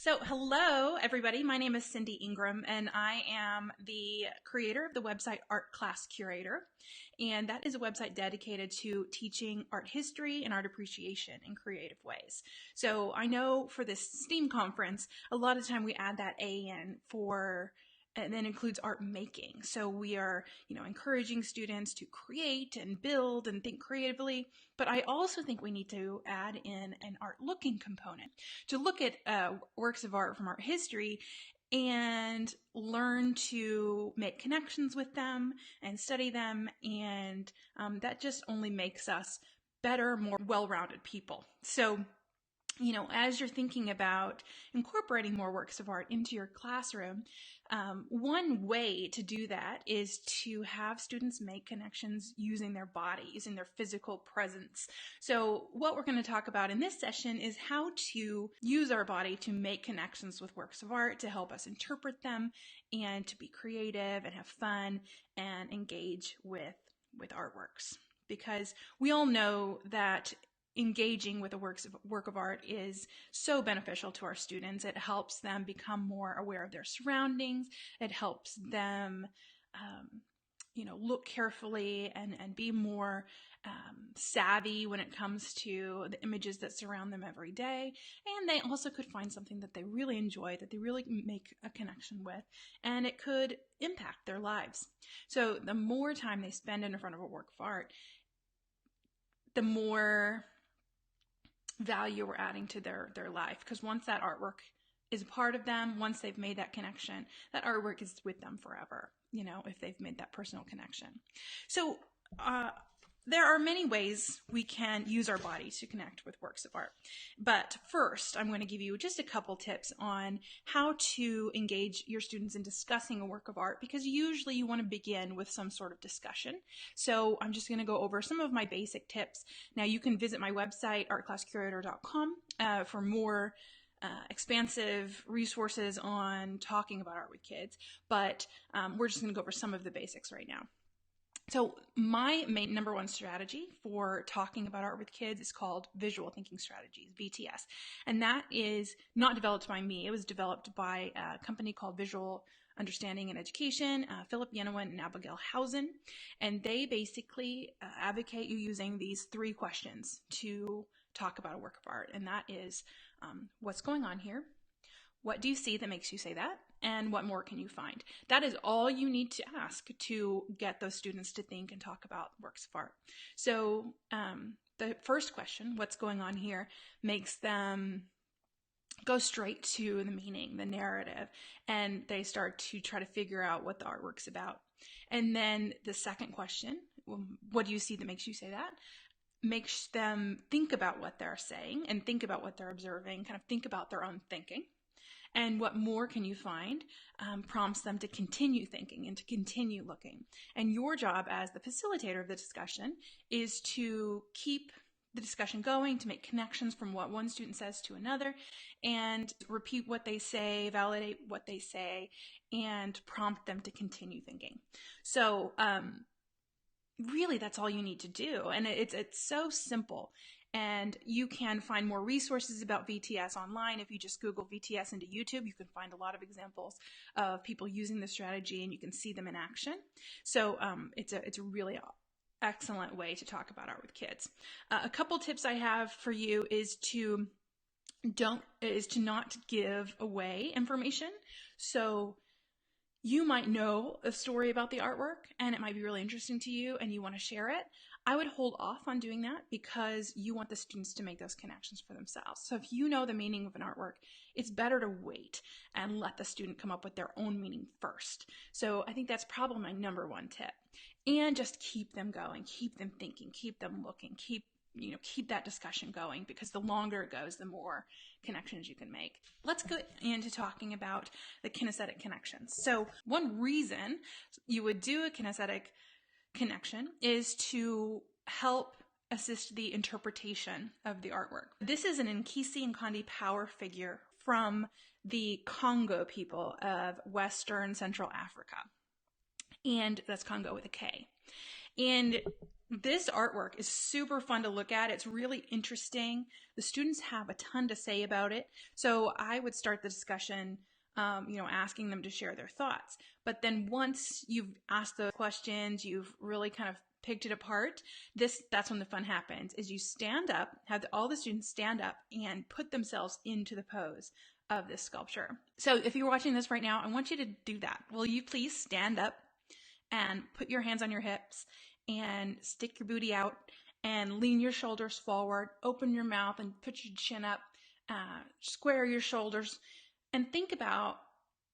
So, hello, everybody. My name is Cindy Ingram, and I am the creator of the website Art Class Curator. And that is a website dedicated to teaching art history and art appreciation in creative ways. So, I know for this STEAM conference, a lot of time we add that A in for and then includes art making. So we are, encouraging students to create and build and think creatively. But I also think we need to add in an art looking component to look at works of art from art history and learn to make connections with them and study them. And that just only makes us better, more well-rounded people. So as you're thinking about incorporating more works of art into your classroom, one way to do that is to have students make connections using their body, using their physical presence. So what we're going to talk about in this session is how to use our body to make connections with works of art, to help us interpret them and to be creative and have fun and engage with artworks. Because we all know that engaging with a work of art is so beneficial to our students. It helps them become more aware of their surroundings. It helps them, look carefully and be more savvy when it comes to the images that surround them every day. And they also could find something that they really enjoy, that they really make a connection with, and it could impact their lives. So the more time they spend in front of a work of art, the more value we're adding to their life, because once that artwork is a part of them, once they've made that connection, that artwork is with them forever, if they've made that personal connection. So there are many ways we can use our body to connect with works of art. But first, I'm going to give you just a couple tips on how to engage your students in discussing a work of art, because usually you want to begin with some sort of discussion. So I'm just going to go over some of my basic tips. Now, you can visit my website, artclasscurator.com, for more expansive resources on talking about art with kids. But we're just going to go over some of the basics right now. So my main number one strategy for talking about art with kids is called Visual Thinking Strategies, VTS. And that is not developed by me. It was developed by a company called Visual Understanding and Education, Philip Yenawin and Abigail Housen. And they basically advocate you using these three questions to talk about a work of art. And that is, what's going on here? What do you see that makes you say that? And what more can you find? That is all you need to ask to get those students to think and talk about works of art. So the first question, what's going on here, makes them go straight to the meaning, the narrative, and they start to try to figure out what the artwork's about. And then the second question, what do you see that makes you say that? Makes them think about what they're saying and think about what they're observing, kind of think about their own thinking. And what more can you find prompts them to continue thinking and to continue looking. And your job as the facilitator of the discussion is to keep the discussion going, to make connections from what one student says to another, and repeat what they say, validate what they say, and prompt them to continue thinking. So really, that's all you need to do. And it's so simple. And you can find more resources about VTS online. If you just Google VTS into YouTube, you can find a lot of examples of people using the strategy, and you can see them in action. So it's a really excellent way to talk about art with kids. A couple tips I have for you is to not give away information. So you might know a story about the artwork and it might be really interesting to you and you want to share it. I would hold off on doing that because you want the students to make those connections for themselves. So if you know the meaning of an artwork, it's better to wait and let the student come up with their own meaning first. So I think that's probably my number one tip. And just keep them going, keep them thinking, keep them looking, keep that discussion going, because the longer it goes, the more connections you can make. Let's go into talking about the kinesthetic connections. So one reason you would do a kinesthetic connection is to help assist the interpretation of the artwork. This is an Nkisi Nkondi power figure from the Congo people of Western Central Africa. And that's Congo with a K. And this artwork is super fun to look at. It's really interesting. The students have a ton to say about it. So I would start the discussion, asking them to share their thoughts. But then once you've asked the questions, you've really kind of picked it apart, that's when the fun happens, is you stand up, have all the students stand up and put themselves into the pose of this sculpture. So if you're watching this right now, I want you to do that. Will you please stand up and put your hands on your hips and stick your booty out and lean your shoulders forward, open your mouth and put your chin up, square your shoulders, and think about,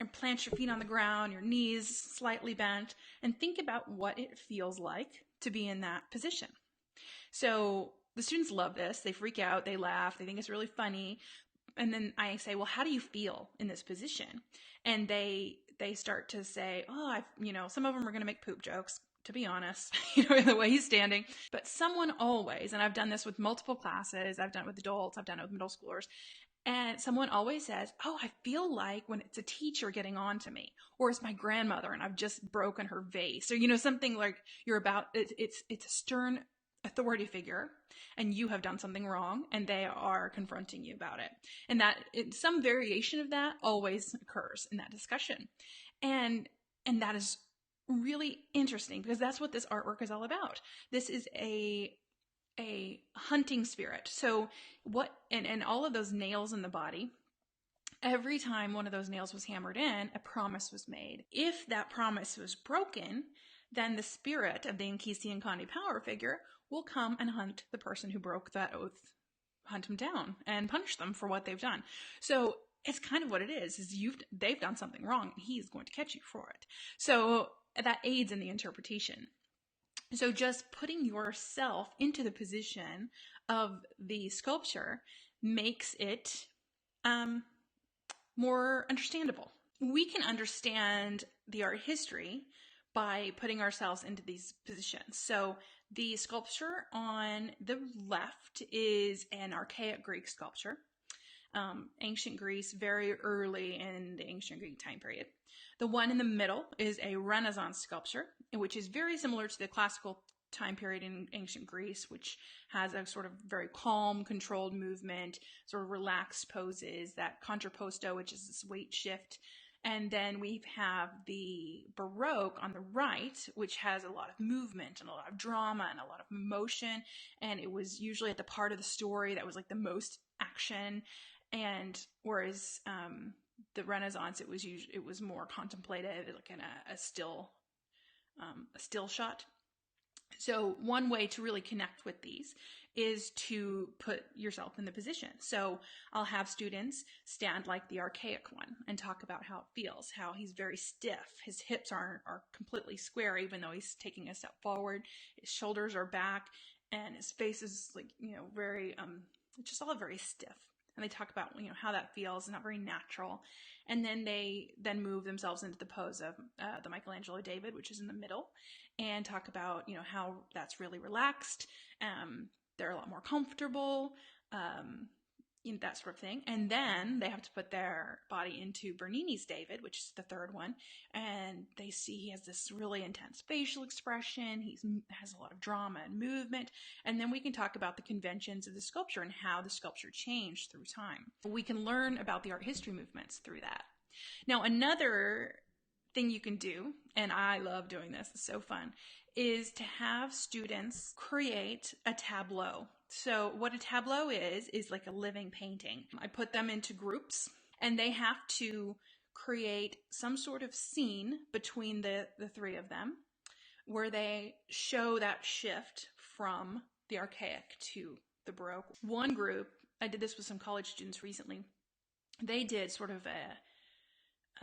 and plant your feet on the ground, your knees slightly bent, and think about what it feels like to be in that position. So the students love this. They freak out, they laugh, they think it's really funny. And then I say, well, how do you feel in this position? And they start to say, some of them are going to make poop jokes, to be honest, the way he's standing. But someone always, and I've done this with multiple classes, I've done it with adults, I've done it with middle schoolers, and someone always says, oh, I feel like when it's a teacher getting on to me, or it's my grandmother and I've just broken her vase, or, something like it's a stern authority figure and you have done something wrong and they are confronting you about it. And some variation of that always occurs in that discussion. And that is really interesting because that's what this artwork is all about. This is a hunting spirit. So and all of those nails in the body, every time one of those nails was hammered in, a promise was made. If that promise was broken, then the spirit of the Nkisi and Kandi power figure will come and hunt the person who broke that oath, hunt them down and punish them for what they've done. So it's kind of what it is they've done something wrong and he's going to catch you for it. So that aids in the interpretation. So just putting yourself into the position of the sculpture makes it more understandable. We can understand the art history by putting ourselves into these positions. So the sculpture on the left is an archaic Greek sculpture. Ancient Greece, very early in the ancient Greek time period. The one in the middle is a Renaissance sculpture, which is very similar to the classical time period in ancient Greece, which has a sort of very calm, controlled movement, sort of relaxed poses, that contrapposto, which is this weight shift. And then we have the Baroque on the right, which has a lot of movement and a lot of drama and a lot of emotion. And it was usually at the part of the story that was like the most action. And whereas the Renaissance, it was more contemplative, like in a still shot. So one way to really connect with these is to put yourself in the position. So I'll have students stand like the archaic one and talk about how it feels, how he's very stiff. His hips are completely square, even though he's taking a step forward. His shoulders are back and his face is like, very, just all very stiff. And they talk about, how that feels, not very natural. And then they move themselves into the pose of the Michelangelo David, which is in the middle, and talk about, how that's really relaxed. They're a lot more comfortable, that sort of thing. And then they have to put their body into Bernini's David, which is the third one. And they see he has this really intense facial expression. He has a lot of drama and movement. And then we can talk about the conventions of the sculpture and how the sculpture changed through time. We can learn about the art history movements through that. Now, another thing you can do, and I love doing this, it's so fun, is to have students create a tableau. So what a tableau is like a living painting. I put them into groups and they have to create some sort of scene between the three of them where they show that shift from the archaic to the Baroque. One group, I did this with some college students recently, they did sort of a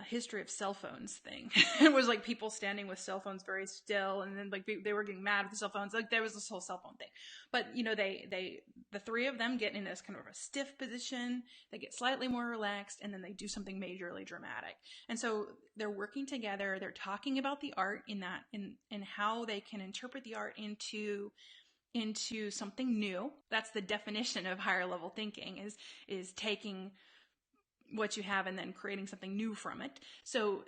history of cell phones thing. It was like people standing with cell phones very still, and then like they were getting mad with the cell phones. Like there was this whole cell phone thing. But the three of them get in this kind of a stiff position. They get slightly more relaxed, and then they do something majorly dramatic. And so they're working together. They're talking about the art in how they can interpret the art into something new. That's the definition of higher level thinking, is taking what you have and then creating something new from it. So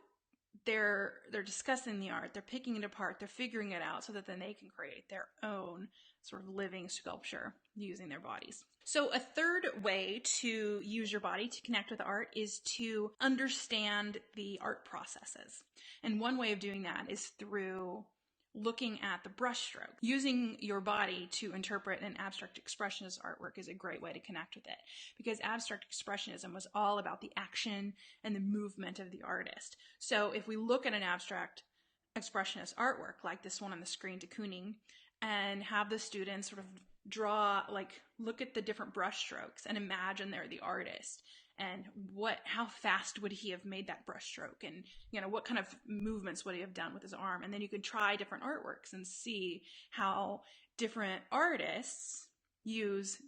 they're discussing the art, they're picking it apart, they're figuring it out so that then they can create their own sort of living sculpture using their bodies. So a third way to use your body to connect with art is to understand the art processes. And one way of doing that is through looking at the brushstroke. Using your body to interpret an abstract expressionist artwork is a great way to connect with it, because abstract expressionism was all about the action and the movement of the artist. So if we look at an abstract expressionist artwork like this one on the screen, de Kooning, and have the students sort of draw, like, look at the different brushstrokes and imagine they're the artist, and how fast would he have made that brushstroke, and what kind of movements would he have done with his arm, and then you can try different artworks and see how different artists use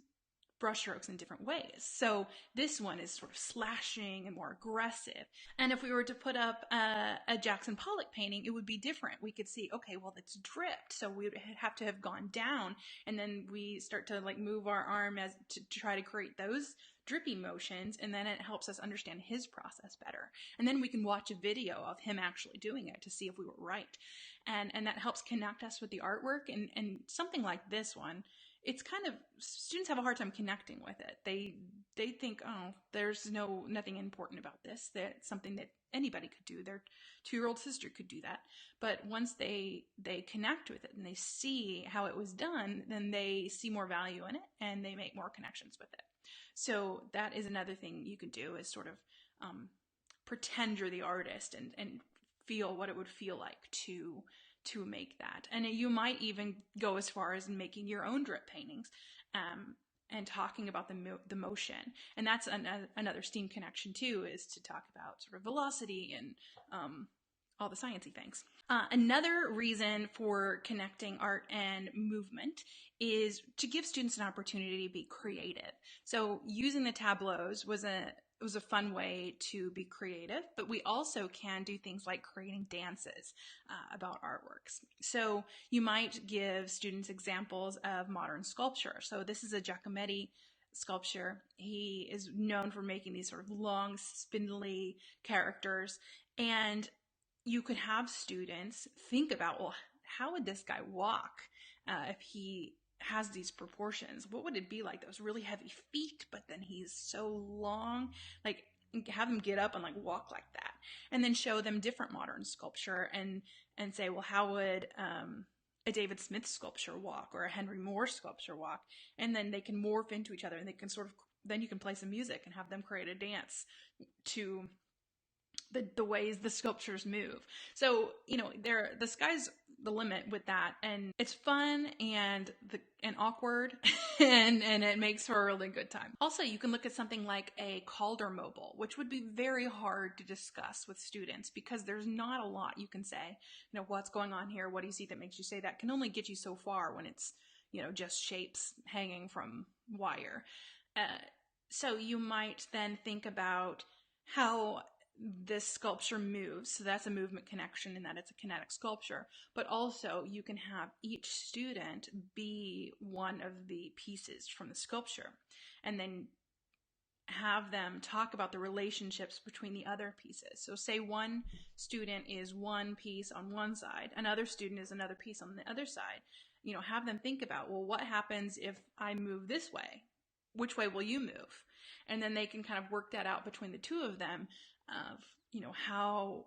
brushstrokes in different ways. So this one is sort of slashing and more aggressive. And if we were to put up a Jackson Pollock painting, it would be different. We could see, okay, well, it's dripped, so we would have to have gone down, and then we start to like move our arm as to try to create those drippy motions, and then it helps us understand his process better. And then we can watch a video of him actually doing it to see if we were right. And that helps connect us with the artwork. And something like this one, it's kind of, students have a hard time connecting with it. They think, oh, there's nothing important about this. That's something that anybody could do. Their 2-year-old sister could do that. But once they connect with it and they see how it was done, then they see more value in it and they make more connections with it. So that is another thing you could do, is sort of pretend you're the artist and feel what it would feel like to make that. And you might even go as far as making your own drip paintings and talking about the motion. And that's another STEAM connection too, is to talk about sort of velocity and all the sciencey things. Another reason for connecting art and movement is to give students an opportunity to be creative. So using the tableaus was a fun way to be creative, but we also can do things like creating dances about artworks. So you might give students examples of modern sculpture. So this is a Giacometti sculpture. He is known for making these sort of long, spindly characters, and you could have students think about, well, how would this guy walk if he has these proportions? What would it be like? Those really heavy feet, but then he's so long. Like, have them get up and like walk like that, and then show them different modern sculpture and say, well, how would a David Smith sculpture walk, or a Henry Moore sculpture walk? And then they can morph into each other, and they can then you can play some music and have them create a dance to the ways the sculptures move. So, the sky's the limit with that, and it's fun and awkward and it makes for a really good time. Also, you can look at something like a Calder mobile, which would be very hard to discuss with students because there's not a lot you can say. What's going on here? What do you see that makes you say that? Can only get you so far when it's, just shapes hanging from wire. So you might then think about how this sculpture moves. So that's a movement connection in that it's a kinetic sculpture. But also you can have each student be one of the pieces from the sculpture, and then have them talk about the relationships between the other pieces. So say one student is one piece on one side, another student is another piece on the other side. Have them think about, well, what happens if I move this way? Which way will you move? And then they can kind of work that out between the two of them, of how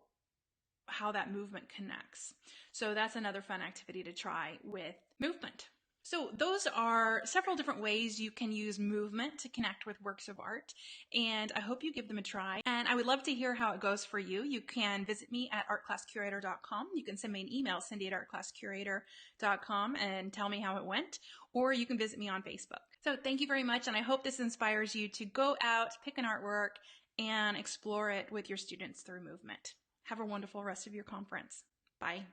that movement connects. So that's another fun activity to try with movement. So those are several different ways you can use movement to connect with works of art, and I hope you give them a try. And I would love to hear how it goes for you. You can visit me at artclasscurator.com. You can send me an email, cindy@artclasscurator.com, and tell me how it went, or you can visit me on Facebook. So thank you very much, and I hope this inspires you to go out, pick an artwork, and explore it with your students through movement. Have a wonderful rest of your conference. Bye.